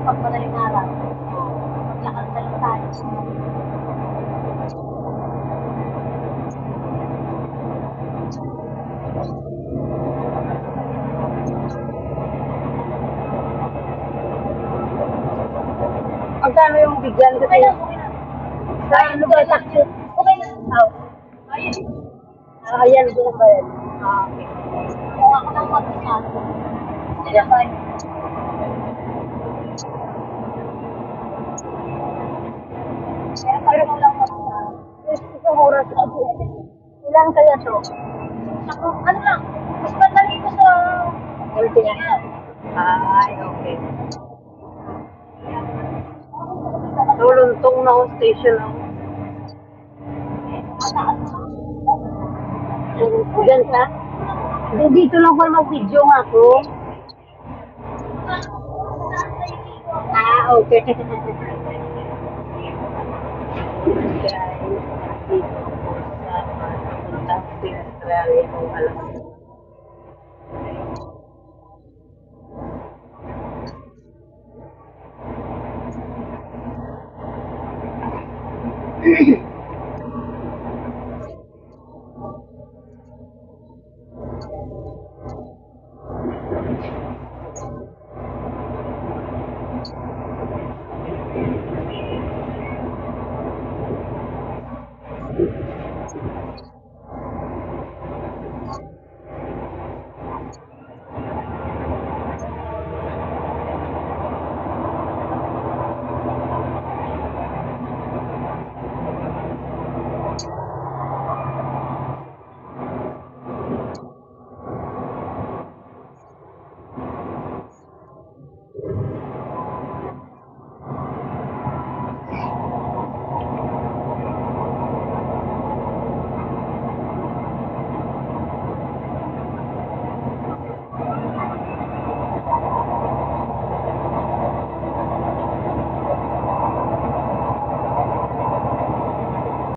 pag madaling araw. Maglakad na lang tayo. Magkano yung bigyan ko? Okay lang, okay lang. Sa ano ba taxi? Okay lang. Oh. Ayun. Ayan, doon ba yan? Okay. Kung ako ng pagkakas. Hindi na ba? Kaya parang ko lang isang oras. Ilan kaya to? Ako, ano lang? Mas madali ko sa... LTE. Ay, okay. Tuluntong na ako station ako. Diyan ka? Dito lang ko mag-video nga ako. Ah, okay. Guys, dito po sa papuntang Australia kung alam mo.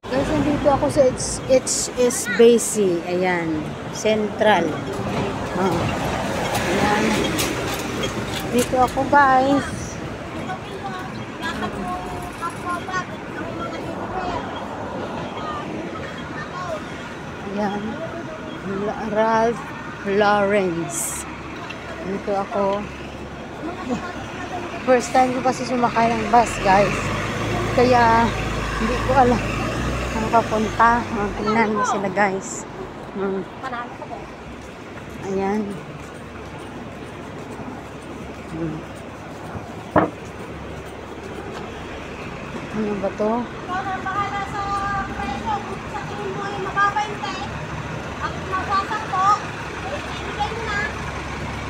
Guys, nandito ako sa HSBC. Ayan. Central. Oh. Ayan. Dito ako, guys. Ayan. Ralph Lawrence. Dito ako. First time ko kasi sumakay ng bus, guys. Kaya, hindi ko alam ang papunta. Tingnan mo sila, guys. Ayan. Ano ba to? Ikaw na bahala sa presyo. Kung sa tingin mo ay mababante, at masasakto, ibigay mo na.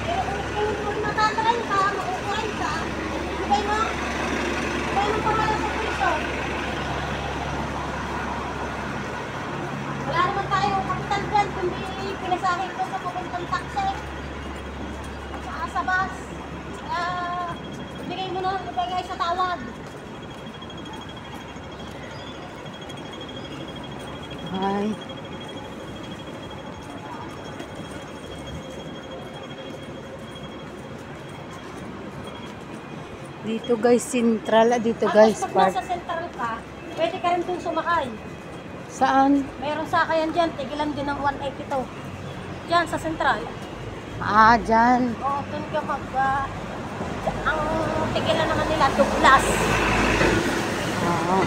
Pero kung tingin mo ay matatalain ka, makukuhain ka, ibigay mo. Ibigay mo bahala sa presyo. Wala naman tayo kapitan dyan, kundi pinasahin ko sa papuntang taxi. At saka sa bus. Ibigay mo na, ibigay sa tawad. Hi. Dito, guys, Central. Dito, guys, Pag park. nasa central ka, pwede ka rin dun sumakay. Saan? Meron sakayan dyan, tigilan din ng 182. Dyan sa central. Ah, dyan. Oo, dun ka ang tigilan naman nila, Douglas. Oo.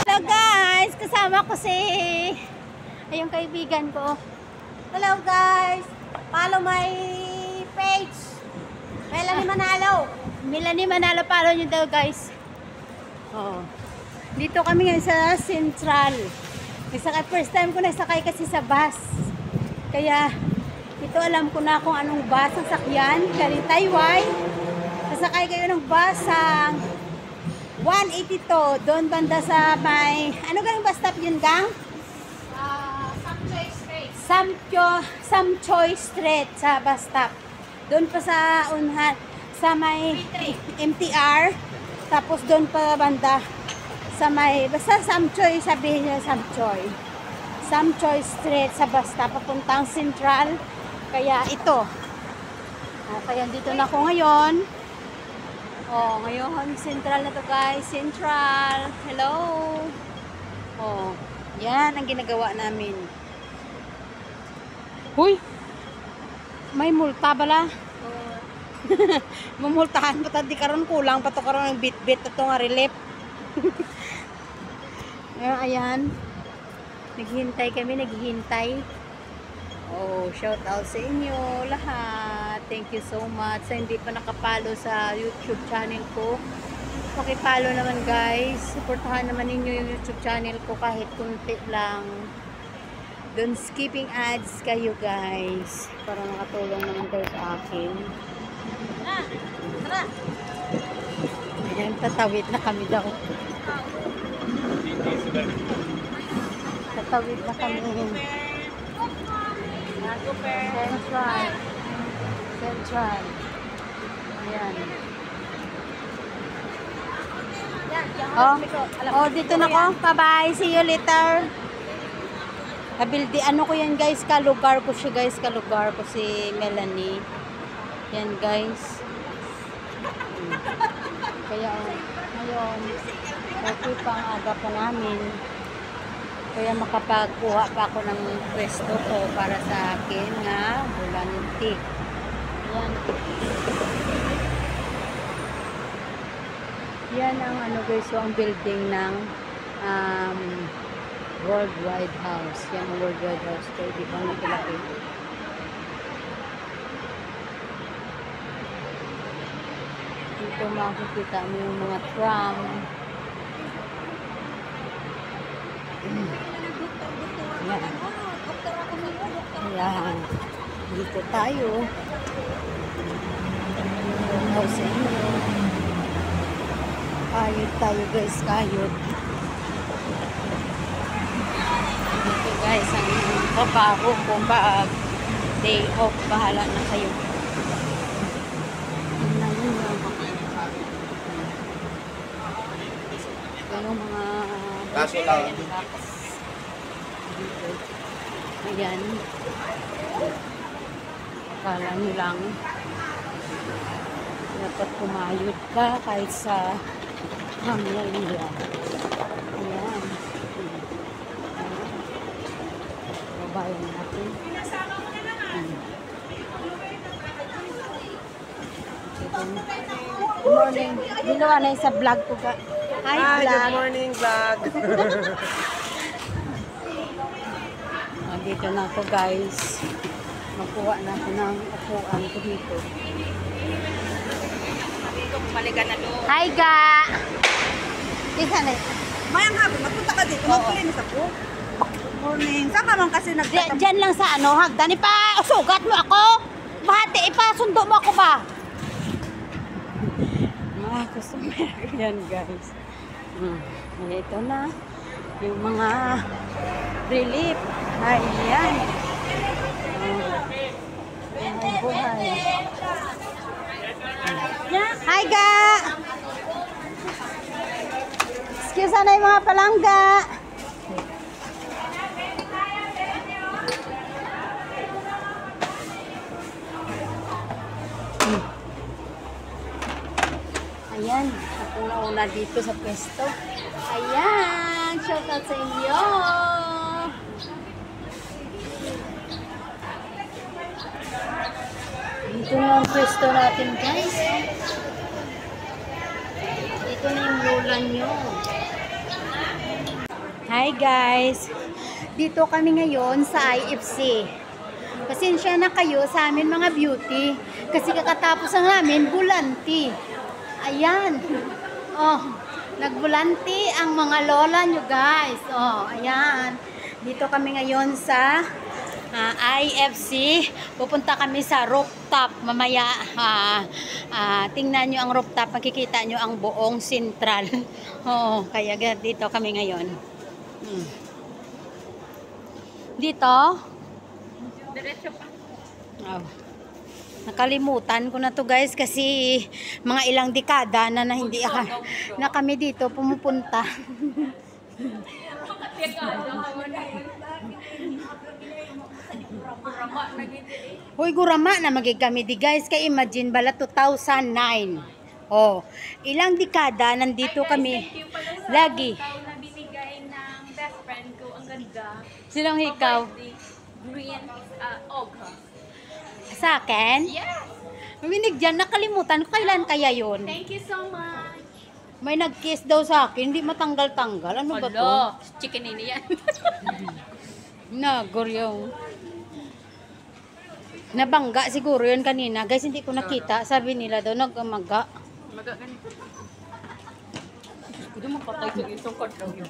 Hello guys! Kasama ko si yung kaibigan ko. Hello guys! Follow my page. Melanie Manalo. Melanie Manalo, follow nyo daw, guys. Oo. Dito kami ngayon sa Central. First time ko nasakay kasi sa bus. Kaya, ito alam ko na kung anong bus ang sakyan. Galing Taiwan. Sasakay kayo ng bus sa 182. Doon banda sa may... Ano ganun bus stop yun, gang? Samchoy Street. Samchoy Street sa bus stop. Doon pa sa unhan, sa may MTR. Tapos doon pa banda sa may, basta Samchoy, sabihin nyo Samchoy. Sam Choi Street sa basta papuntang Central. Kaya ito. Kaya dito na ako ngayon. Ngayon Central na to guys. Central. Hello. Yan ang ginagawa namin. Huy! May multa bala. Mamultahan pa tadi karon kulang pa to karon ng bit-bit to nga relief. Ayan. Naghihintay kami, naghihintay. Shout out sa inyo lahat. Thank you so much. Sa hindi pa nakapalo sa YouTube channel ko, pakipalo naman guys. Suportahan naman ninyo yung YouTube channel ko kahit kunti lang. Don't skipping ads kayo guys para makatulong naman kayo sa akin. Tara! Ayan, tatawid na kami daw. Tatawid na kami. Central. Central. Ayan. Dito na ko. Bye-bye. See you later. Kabildi, ano ko yan guys, kalugar ko siya guys, kalugar ko si Melanie. Yan guys. Kaya ngayon, okay pa ang aga pa namin. Kaya makapagkuha pa ako ng pwesto ko para sa akin na bulanti. Yan. Yan ang ano guys, so ang building ng Worldwide House. Yan ang Worldwide House. Kaya di ba nakilaki. Dito makikita mo yung mga tram. Yan. Ayan. Dito tayo. Yung house sa inyo. Kayod tayo guys. Kayod. Dito guys, ang trabaho kung ba day off, bahala na kayo. Tingnan nyo yung mga kaso lang. Dito. Ayan. Akala nyo lang dapat kumayod ka kahit sa pamilya. Ayan. Babayan natin. Good morning. Ginawa na yung sa vlog ko ka. Hi, vlog. Good morning, vlog. Dito na ako guys. Magkuha na ako ng upuan ko dito. Hi, Ga! Isa na. Mayang hapon, magpunta ka dito. Magpulinis ako. Morning. Saan ka man kasi nagtatampo? Diyan lang sa ano, hagdan. Sugat mo ako. Bahati, ipasundo mo ako ba? Mga customer. Yan guys. Ito na. Yung mga relief. Ayan. Buhay. Hi, Ga! Excuse na yung mga palangga. Ayan, ako na una dito sa pwesto. Ayan, shout out sa inyo. Dito na ang pwesto natin guys. Dito na yung lola nyo. Hi guys. Dito kami ngayon sa IFC. Pasensya na kayo sa amin mga beauty. Kasi kakatapos ang amin, bulanti. Ayan. Nagbulanti ang mga lola nyo guys. Ayan. Dito kami ngayon sa IFC. Pupunta kami sa rooftop. Mamaya, tingnan nyo ang rooftop. Makikita nyo ang buong Central. Kaya dito kami ngayon. Dito. Diretso pa. Nakalimutan ko na to guys kasi mga ilang dekada na hindi na kami dito pumupunta. Hoy, gurama na magig kami di guys. Kay imagine bala 2009. Oh, ilang dekada nandito kami. Lagi. Na binigay ng best friend ko. Ang ganda. Sinong ikaw? Green og. Sa akin? Yes. Binigyan, nakalimutan ko kailan kaya yun. Thank you so much. May nag-kiss daw sa akin, hindi matanggal-tanggal. Ano ba to? Hello. Chicken ini yan. Nagor yung... Nabangga siguro yun kanina. Guys, hindi ko nakita. Sabi nila daw, nagamaga. Magaganito. Hindi mo patay sa isang karton.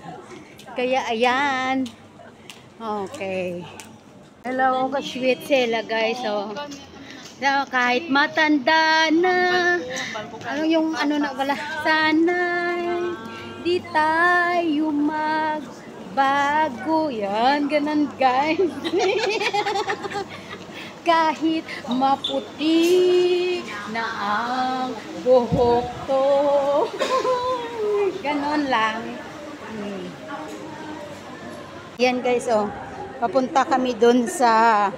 Kaya ayan. Okay. Hello, ka-sweet sila guys. So, kahit matanda na. Ano yung ano na pala? Sana'y di tayo magbago. Yan, ganun guys. Kahit maputi na ang buhok to. Ganon lang. Yan guys, oh. Papunta kami dun sa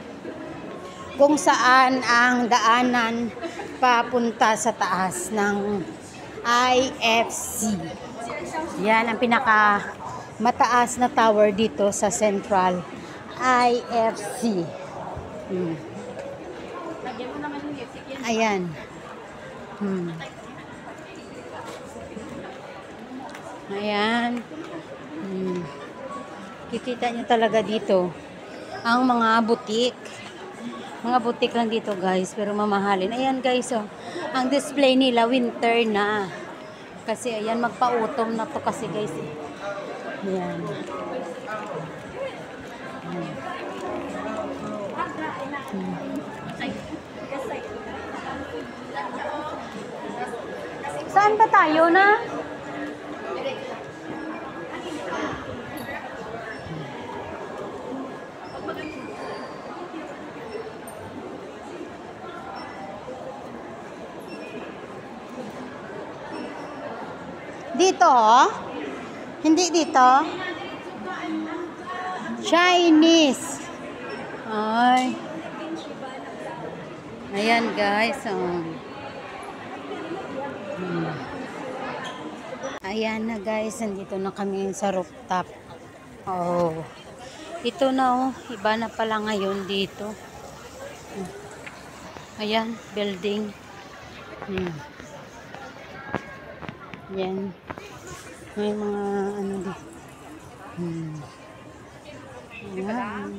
kung saan ang daanan papunta sa taas ng IFC. Yan ang pinaka mataas na tower dito sa Central IFC. Lagyan mo naman yung music yan. Ayan. Ayan. Kikita nyo talaga dito ang mga butik. Mga butik lang dito guys, pero mamahalin. Ayan guys, oh. Ang display nila winter na. Kasi ayan, magpa-autumn na to kasi guys. Ayan. Saan ba tayo na? Dito, oh. Hindi dito. Chinese. Ay. Ayan, guys. Oh. Ayan na, guys. Nandito na kami sa rooftop. Oh. Ito na, oh. Iba na pala ngayon dito. Ayan, building. Yan. May mga ano dito. Ayan.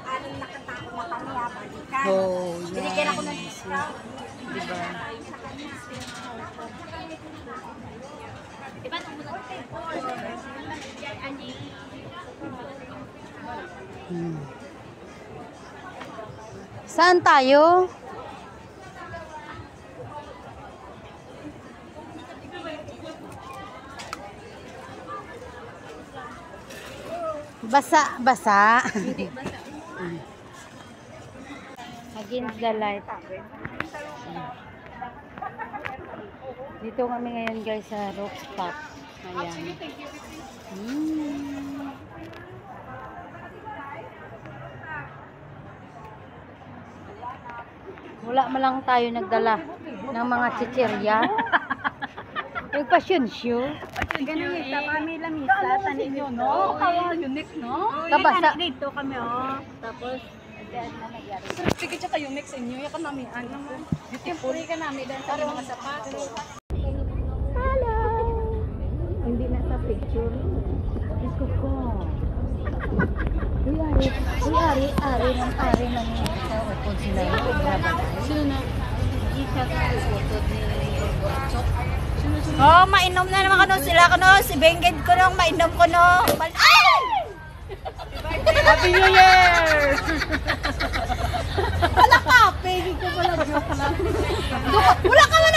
Anong nakatako na kami balikan. Oh, Binigyan ako ng yan. discount. Diba? Diba nung muna Saan tayo? Basa. Against the light. Dito kami ngayon guys sa rooftop. Ayan. Wala man lang tayo nagdala ng mga chichirya. Nagpa-passion show. ganito kami lamisa, tanin nyo, no? Unique, no? Kabasa. Dito kami, oh. Tapos, sige siya kayo mix inyo, yakan namin, ano, beautiful ka namin, dahil sa mga sapatos. Hello! Hindi na sa picture. Ito ko. Ari ng upod sila. Sino na? Oh, mainom na naman kano sila kano. Si Bengged ko nung mainom ko no. Ay! Happy New Year! Wala ka. Pegi ko pala. Wala ka man.